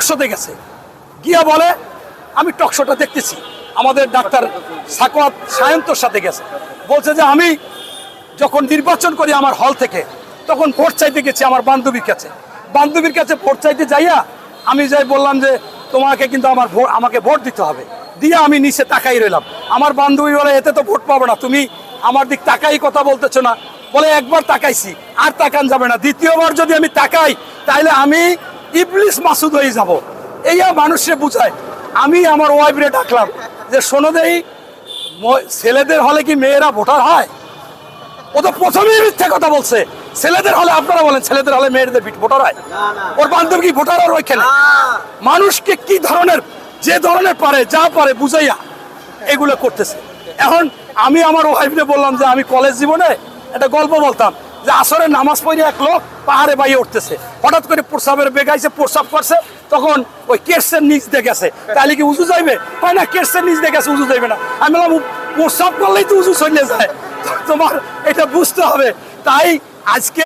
টকশোতে গেছে, গিয়া বলে আমি টকশোটা দেখতেছি, আমাদের ডাক্তার সাকওয়াত সায়ন্তর সাথে গেছে, বলছে যে আমি যখন নির্বাচন করি আমার হল থেকে, তখন ভোট চাইতে গেছি আমার বান্ধবীর কাছে ভোট চাইতে যাইয়া আমি যাই বললাম যে তোমাকে কিন্তু আমাকে ভোট দিতে হবে, দিয়ে আমি নিচে তাকাই রইলাম। আমার বান্ধবী বলে এতে তো ভোট পাবো না, তুমি আমার দিক তাকাই কথা বলতেছো না। বলে একবার তাকাইছি, আর তাকান যাবে না, দ্বিতীয়বার যদি আমি তাকাই তাহলে আমি ইবলিস মাসুদ হয়ে যাব। এইয়া মানুষে বুঝায়। আমি আমার ওয়াইফরে ডাকলাম যে শোনো দেই, ছেলেদের হলে কি মেয়েরা ভোটার হয়? ও তো প্রথমেই মিথ্যা কথা বলছে। ছেলেদের হলে, আপনারা বলেন ছেলেদের হলে মেয়েদের ভোটার হয়? ওর বান্ধবী কি ভোটার? আর ওইখানে মানুষকে কি ধরনের, যে ধরনের পারে যা পারে বুঝাইয়া এগুলো করতেছে। এখন আমি আমার ওয়াইফরে বললাম যে আমি কলেজ জীবনে একটা গল্প বলতাম যে আসরের নামাজ পড়ে এক লোক পাহাড়ে বাইয়ে উঠতেছে, হঠাৎ করে প্রস্রাবের বেগাইছে, প্রস্রাব করছে, তখন ওই কেরসের নিচ দিয়ে গেছে, তাহলে কি উজু যাইবে? হয় না, কেরসের নিচ দিয়ে গেছে, উজু যাইবে না। আমি বললাম প্রস্রাব করলেই তো উজু চলে যায়, তোমার এটা বুঝতে হবে। তাই আজকে